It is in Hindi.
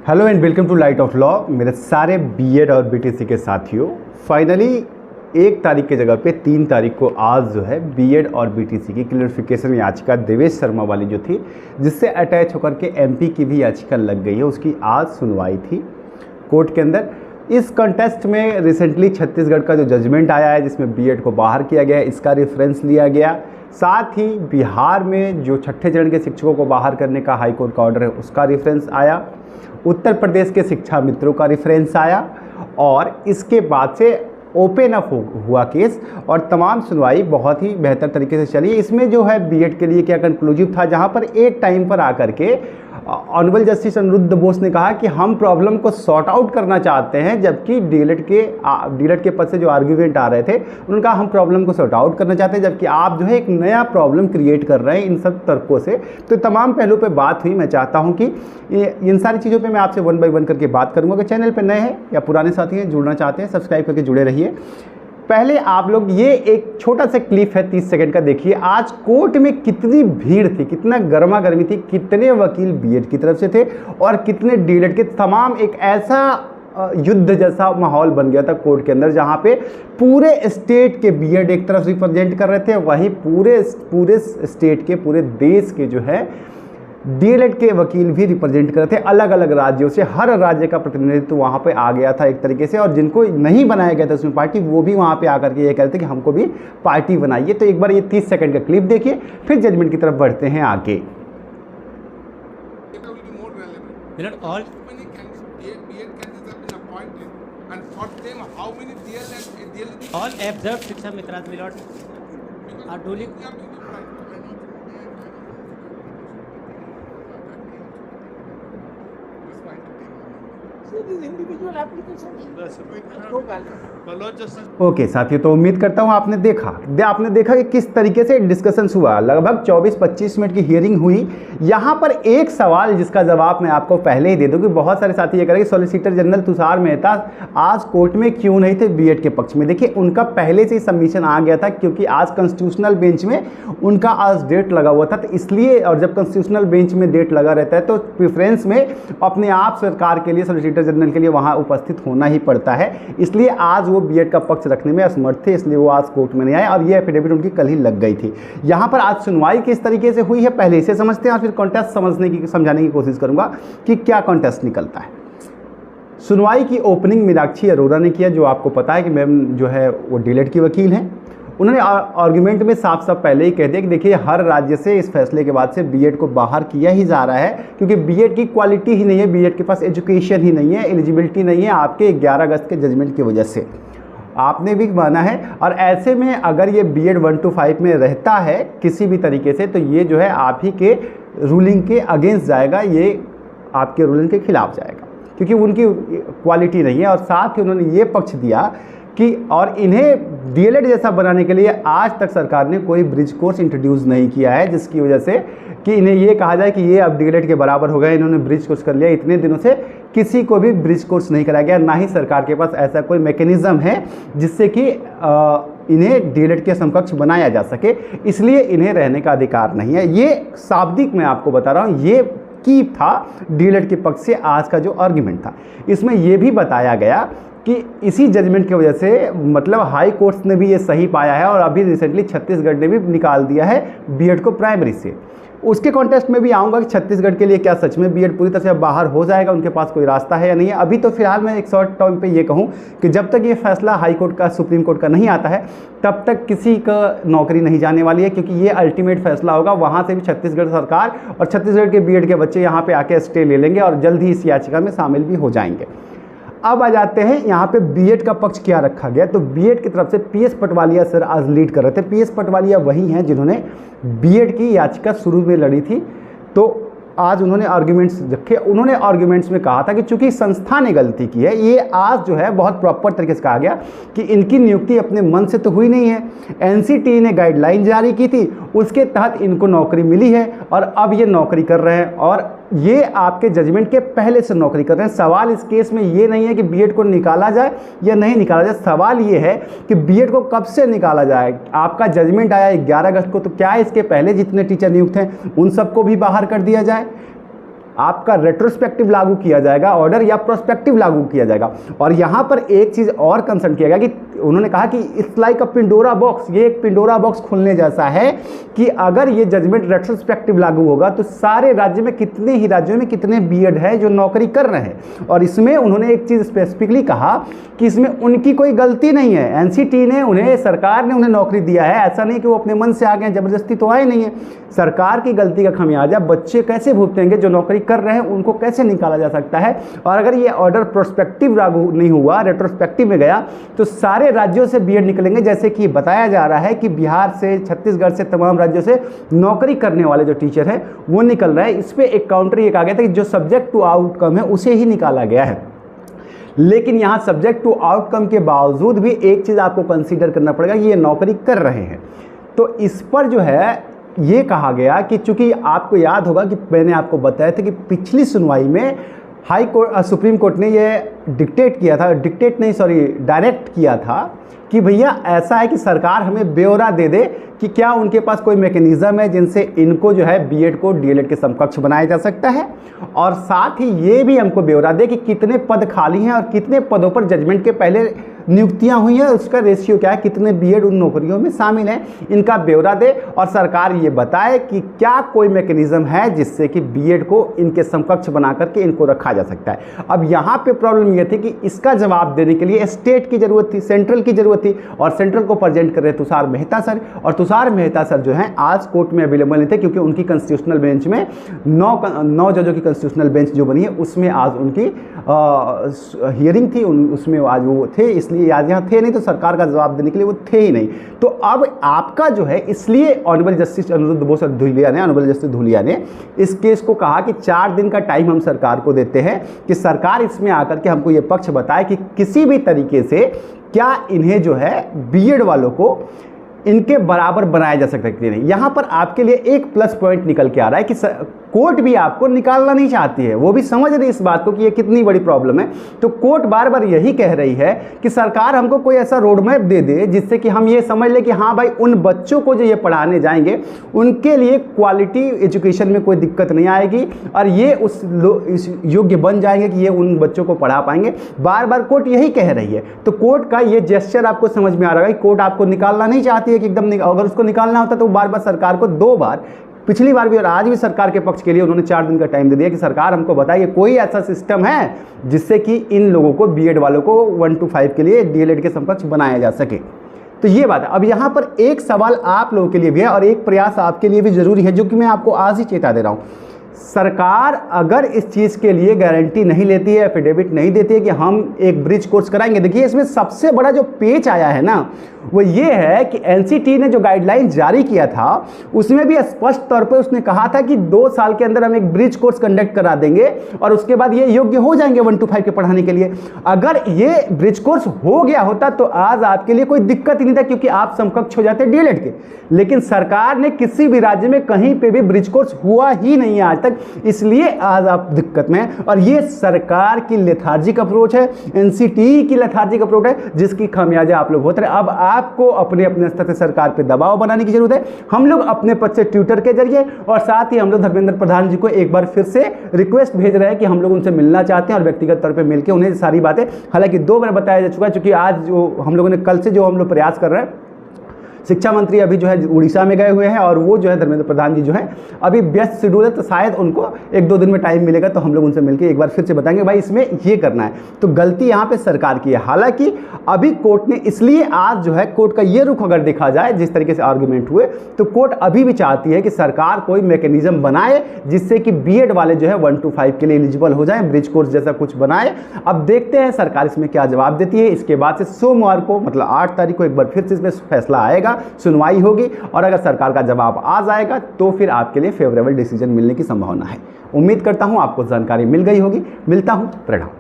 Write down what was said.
Hello and welcome to light of law. मेरे सारे बीएड और बीटीसी के साथियों, फाइनली 1 तारीख की जगह पे 3 तारीख को आज जो है बीएड और बीटीसी की क्लियरिफिकेशन याचिका देवेश शर्मा वाली जो थी, जिससे अटैच होकर के एमपी की भी याचिका लग गई है, उसकी आज सुनवाई थी कोर्ट के अंदर। इस कंटेस्ट में रिसेंटली छत्तीसगढ़ का जो जजमेंट आया है जिसमें बीएड को बाहर किया गया है, इसका रेफरेंस लिया गया। साथ ही बिहार में जो छठे चरण के शिक्षकों को बाहर करने का हाईकोर्ट का ऑर्डर है उसका रेफरेंस आया। उत्तर प्रदेश के शिक्षा मित्रों का रेफरेंस आया और इसके बाद से ओपन अप हुआ केस और तमाम सुनवाई बहुत ही बेहतर तरीके से चली। इसमें जो है बीएड के लिए क्या कंक्लूसिव था, जहां पर एक टाइम पर आकर के ऑनरेबल जस्टिस अनिरुद्ध बोस ने कहा कि हम प्रॉब्लम को सॉर्ट आउट करना चाहते हैं, जबकि डीएलएड के पद से जो आर्ग्यूमेंट आ रहे थे उनका हम प्रॉब्लम को सॉर्ट आउट करना चाहते हैं, जबकि आप जो है एक नया प्रॉब्लम क्रिएट कर रहे हैं इन सब तर्कों से। तो तमाम पहलू पे बात हुई। मैं चाहता हूं कि इन सारी चीज़ों पे मैं आपसे 1 बाय 1 करके बात करूंगा। अगर चैनल पर नए हैं या पुराने साथी हैं, जुड़ना चाहते हैं, सब्सक्राइब करके जुड़े रहिए। पहले आप लोग ये एक छोटा सा क्लिप है 30 सेकंड का, देखिए आज कोर्ट में कितनी भीड़ थी, कितना गर्मा गर्मी थी, कितने वकील बीएड की तरफ से थे और कितने डीएलएड के। तमाम एक ऐसा युद्ध जैसा माहौल बन गया था कोर्ट के अंदर, जहां पे पूरे स्टेट के बीएड एक तरफ रिप्रेजेंट कर रहे थे, वहीं पूरे स्टेट के, पूरे देश के जो है डीएलएड के वकील भी रिप्रेजेंट कर रहे थे अलग अलग राज्यों से। हर राज्य का प्रतिनिधित्व वहाँ पे आ गया था एक तरीके से, और जिनको नहीं बनाया गया था उसमें पार्टी, वो भी वहाँ पे आकर के ये कह रहे थे कि हमको भी पार्टी बनाइए। तो एक बार ये 30 सेकंड का क्लिप देखिए, फिर जजमेंट की तरफ बढ़ते हैं आगे। All observed Shiksha Mitras, my lord, are duly. Okay साथियों, तो उम्मीद करता हूं आपने देखा कि किस तरीके से डिस्कशन हुआ। लगभग 24-25 मिनट की हियरिंग हुई। यहां पर एक सवाल जिसका जवाब मैं आपको पहले ही दे दूं कि बहुत सारे साथी ये कह रहे हैं कि सॉलिसिटर जनरल तुषार मेहता आज कोर्ट में क्यों नहीं थे बीएड के पक्ष में। देखिए, उनका पहले से ही सबमिशन आ गया था, क्योंकि आज कॉन्स्टिट्यूशनल बेंच में उनका आज डेट लगा हुआ था, तो इसलिए। और जब कॉन्स्टिट्यूशनल बेंच में डेट लगा रहता है तो प्रेफरेंस में अपने आप सरकार के लिए, सॉलिसिटर जनरल के लिए वहां उपस्थित होना ही पड़ता है। इसलिए आज वो बीएड का पक्ष रखने में असमर्थ थे, इसलिए वो आज कोर्ट में नहीं आए और ये एफिडेविट उनकी कल ही लग गई थी। यहां पर आज सुनवाई किस तरीके से हुई है पहले इसे समझते हैं और फिर कॉन्टेस्ट समझाने की कोशिश करूंगा कि क्या कॉन्टेस्ट निकलता है। सुनवाई की ओपनिंग मीनाक्षी अरोड़ा ने किया, जो आपको पता है कि मैम जो है वो डीएलएड की वकील हैं। उन्होंने आर्गुमेंट में साफ साफ पहले ही कह दिया कि देखिए, हर राज्य से इस फैसले के बाद से बीएड को बाहर किया ही जा रहा है, क्योंकि बीएड की क्वालिटी ही नहीं है, बीएड के पास एजुकेशन ही नहीं है, एलिजिबिलिटी नहीं है आपके 11 अगस्त के जजमेंट की वजह से। आपने भी माना है। और ऐसे में अगर ये बीएड 1 to 5 में रहता है किसी भी तरीके से, तो ये जो है आप ही के रूलिंग के अगेंस्ट जाएगा, ये आपके रूलिंग के खिलाफ जाएगा, क्योंकि उनकी क्वालिटी नहीं है। और साथ ही उन्होंने ये पक्ष दिया कि और इन्हें डीएलएड जैसा बनाने के लिए आज तक सरकार ने कोई ब्रिज कोर्स इंट्रोड्यूस नहीं किया है, जिसकी वजह से कि इन्हें ये कहा जाए कि ये अब डीएलएड के बराबर हो गए, इन्होंने ब्रिज कोर्स कर लिया। इतने दिनों से किसी को भी ब्रिज कोर्स नहीं कराया गया, ना ही सरकार के पास ऐसा कोई मैकेनिज्म है जिससे कि इन्हें डीएलएड के समकक्ष बनाया जा सके, इसलिए इन्हें रहने का अधिकार नहीं है। ये शाब्दिक मैं आपको बता रहा हूँ, ये की था डीएलएड के पक्ष से आज का जो आर्ग्यूमेंट था। इसमें यह भी बताया गया कि इसी जजमेंट की वजह से, मतलब हाई कोर्ट्स ने भी ये सही पाया है और अभी रिसेंटली छत्तीसगढ़ ने भी निकाल दिया है बीएड को प्राइमरी से। उसके कॉन्टेस्ट में भी आऊँगा कि छत्तीसगढ़ के लिए क्या सच में बीएड पूरी तरह से बाहर हो जाएगा, उनके पास कोई रास्ता है या नहीं है। अभी तो फिलहाल मैं एक शॉर्ट टर्म पे ये कहूँ कि जब तक ये फैसला हाई कोर्ट का, सुप्रीम कोर्ट का नहीं आता है, तब तक किसी का नौकरी नहीं जाने वाली है, क्योंकि ये अल्टीमेट फैसला होगा। वहाँ से भी छत्तीसगढ़ सरकार और छत्तीसगढ़ के बीएड के बच्चे यहाँ पे आके स्टे ले लेंगे और जल्द ही इस याचिका में शामिल भी हो जाएंगे। अब आ जाते हैं यहाँ पे बीएड का पक्ष क्या रखा गया। तो बीएड की तरफ से पीएस पटवालिया सर आज लीड कर रहे थे। पीएस पटवालिया वही हैं जिन्होंने बीएड की याचिका शुरू में लड़ी थी। तो आज उन्होंने आर्ग्यूमेंट्स रखे। उन्होंने आर्ग्यूमेंट्स में कहा था कि चूंकि संस्था ने गलती की है, ये आज जो है बहुत प्रॉपर तरीके से कहा गया कि इनकी नियुक्ति अपने मन से तो हुई नहीं है, एनसीटी ने गाइडलाइन जारी की थी, उसके तहत इनको नौकरी मिली है और अब ये नौकरी कर रहे हैं और ये आपके जजमेंट के पहले से नौकरी कर रहे हैं। सवाल इस केस में ये नहीं है कि बीएड को निकाला जाए या नहीं निकाला जाए, सवाल ये है कि बीएड को कब से निकाला जाए। आपका जजमेंट आया 11 अगस्त को, तो क्या इसके पहले जितने टीचर नियुक्त हैं उन सबको भी बाहर कर दिया जाए? आपका रेट्रोस्पेक्टिव लागू किया जाएगा ऑर्डर या प्रोस्पेक्टिव लागू किया जाएगा। और यहाँ पर एक चीज़ और कंसर्न किया गया कि उन्होंने कहा कि इट्स लाइक अ पिंडोरा बॉक्स, ये एक पिंडोरा बॉक्स खुलने जैसा है कि अगर ये जजमेंट रेट्रोस्पेक्टिव लागू होगा तो सारे राज्य में कितने ही राज्यों में कितने बीएड है जो नौकरी कर रहे हैं। और इसमें उन्होंने एक चीज़ स्पेसिफिकली कहा कि इसमें उनकी कोई गलती नहीं है, एनसीटी ने उन्हें, सरकार ने उन्हें नौकरी दिया है, ऐसा नहीं कि वो अपने मन से आ गए, ज़बरदस्ती तो आए नहीं है। सरकार की गलती का खमियाजा बच्चे कैसे भुगतेंगे, जो नौकरी कर रहे हैं उनको कैसे निकाला जा सकता है। और अगर ये ऑर्डर प्रोस्पेक्टिव लागू नहीं हुआ, रेट्रोस्पेक्टिव में गया, तो सारे राज्यों से बीएड निकलेंगे। जैसे कि बताया जा रहा है कि बिहार से, छत्तीसगढ़ से, तमाम राज्यों से नौकरी करने वाले जो टीचर हैं वो निकल रहे हैं। इस पर एक काउंटर ये कहा गया था कि जो सब्जेक्ट टू आउटकम है उसे ही निकाला गया है। लेकिन यहाँ सब्जेक्ट टू आउटकम के बावजूद भी एक चीज़ आपको कंसीडर करना पड़ेगा, ये नौकरी कर रहे हैं। तो इस पर जो है ये कहा गया कि चूंकि आपको याद होगा कि मैंने आपको बताया था कि पिछली सुनवाई में हाई कोर्ट, सुप्रीम कोर्ट ने ये डायरेक्ट किया था कि भैया ऐसा है कि सरकार हमें ब्यौरा दे दे कि क्या उनके पास कोई मैकेनिज़्म है जिनसे इनको जो है बीएड को डीएलएड के समकक्ष बनाया जा सकता है, और साथ ही ये भी हमको ब्यौरा दे कि कितने पद खाली हैं और कितने पदों पर जजमेंट के पहले नियुक्तियां हुई हैं, उसका रेशियो क्या है, कितने बीएड उन नौकरियों में शामिल हैं, इनका ब्यौरा दे। और सरकार ये बताए कि क्या कोई मैकेनिज्म है जिससे कि बीएड को इनके समकक्ष बना करके इनको रखा जा सकता है। अब यहाँ पे प्रॉब्लम ये थी कि इसका जवाब देने के लिए स्टेट की जरूरत थी, सेंट्रल की जरूरत थी, और सेंट्रल को प्रेजेंट कर रहे तुषार मेहता सर। और तुषार मेहता सर जो हैं आज कोर्ट में अवेलेबल नहीं थे क्योंकि उनकी कॉन्स्टिट्यूशनल बेंच में 9 जजों की कॉन्स्टिट्यूशनल बेंच जो बनी है उसमें आज उनकी हियरिंग थी, उसमें आज वो थे, इसलिए आज यहाँ थे नहीं, तो सरकार का जवाब देने के लिए वो थे ही नहीं। तो अब आपका जो है, इसलिए honourable justice Aniruddha Bose honourable justice Dhulia ने इस केस को कहा कि 4 दिन का टाइम हम सरकार को देते हैं कि सरकार इसमें आकर के हमको ये पक्ष बताए कि किसी भी तरीके से क्या इन्हें जो है बीएड वालों को इनके बराबर बनाया जा सकता है कि नहीं। यहाँ पर आपके लिए एक प्लस पॉइंट निकल के आ रहा है कि कोर्ट भी आपको निकालना नहीं चाहती है, वो भी समझ रही इस बात को कि ये कितनी बड़ी प्रॉब्लम है। तो कोर्ट बार बार यही कह रही है कि सरकार हमको कोई ऐसा रोड मैप दे दे जिससे कि हम ये समझ ले कि हाँ भाई, उन बच्चों को जो ये पढ़ाने जाएंगे उनके लिए क्वालिटी एजुकेशन में कोई दिक्कत नहीं आएगी और ये उस योग्य बन जाएंगे कि ये उन बच्चों को पढ़ा पाएंगे। बार बार कोर्ट यही कह रही है। तो कोर्ट का ये जेस्चर आपको समझ में आ रहा है कि कोर्ट आपको निकालना नहीं चाहती है कि एकदम, अगर उसको निकालना होता तो बार बार सरकार को 2 बार, पिछली बार भी और आज भी सरकार के पक्ष के लिए उन्होंने 4 दिन का टाइम दे दिया कि सरकार हमको बताइए कोई ऐसा सिस्टम है जिससे कि इन लोगों को, बीएड वालों को 1 to 5 के लिए डीएलएड के समकक्ष बनाया जा सके। तो ये बात है। अब यहाँ पर एक सवाल आप लोगों के लिए भी है और एक प्रयास आपके लिए भी जरूरी है, जो कि मैं आपको आज ही चेता दे रहा हूँ। सरकार अगर इस चीज़ के लिए गारंटी नहीं लेती है, एफिडेविट नहीं देती है कि हम एक ब्रिज कोर्स कराएंगे, देखिए इसमें सबसे बड़ा जो पेच आया है ना वो ये है कि एनसीटी ने जो गाइडलाइन जारी किया था उसमें भी स्पष्ट तौर पर उसने कहा था कि 2 साल के अंदर हम एक ब्रिज कोर्स कंडक्ट करा देंगे और उसके बाद ये योग्य हो जाएंगे 1 to 5 के पढ़ाने के लिए। अगर ये ब्रिज कोर्स हो गया होता तो आज आपके लिए कोई दिक्कत ही नहीं था क्योंकि आप समकक्ष हो जाते डीएलएड के। लेकिन सरकार ने किसी भी राज्य में कहीं पे भी ब्रिज कोर्स हुआ ही नहीं है आज तक, इसलिए आज आप दिक्कत में हैं। और ये सरकार की लेथार्जिक अप्रोच है, एनसीटी की लेथार्जिक अप्रोच है, जिसकी खामियाजा आप लोग होते रहे। अब आपको अपने अपने स्तर से सरकार पे दबाव बनाने की जरूरत है। हम लोग अपने पद से ट्विटर के जरिए और साथ ही हम लोग धर्मेंद्र प्रधान जी को एक बार फिर से रिक्वेस्ट भेज रहे हैं कि हम लोग उनसे मिलना चाहते हैं और व्यक्तिगत तौर पे मिलकर उन्हें सारी बातें, हालांकि 2 बार बताया जा चुका है, क्योंकि आज जो हम लोगों ने कल से जो हम लोग प्रयास कर रहे हैं, शिक्षा मंत्री अभी जो है उड़ीसा में गए हुए हैं और वो जो है धर्मेंद्र प्रधान जी जो है अभी व्यस्त शेड्यूल है, तो शायद उनको 1-2 दिन में टाइम मिलेगा तो हम लोग उनसे मिलकर एक बार फिर से बताएंगे भाई इसमें ये करना है। तो गलती यहाँ पे सरकार की है। हालांकि अभी कोर्ट ने, इसलिए आज जो है कोर्ट का ये रुख अगर देखा जाए जिस तरीके से आर्गूमेंट हुए, तो कोर्ट अभी भी चाहती है कि सरकार कोई मैकेनिज्म बनाए जिससे कि बीएड वाले जो है 1 to 5 के लिए एलिजिबल हो जाए, ब्रिज कोर्स जैसा कुछ बनाए। अब देखते हैं सरकार इसमें क्या जवाब देती है। इसके बाद से सोमवार को, मतलब 8 तारीख को एक बार फिर से इसमें फैसला आएगा, सुनवाई होगी और अगर सरकार का जवाब आ जाएगा तो फिर आपके लिए फेवरेबल डिसीजन मिलने की संभावना है। उम्मीद करता हूं आपको जानकारी मिल गई होगी। मिलता हूं, प्रणाम।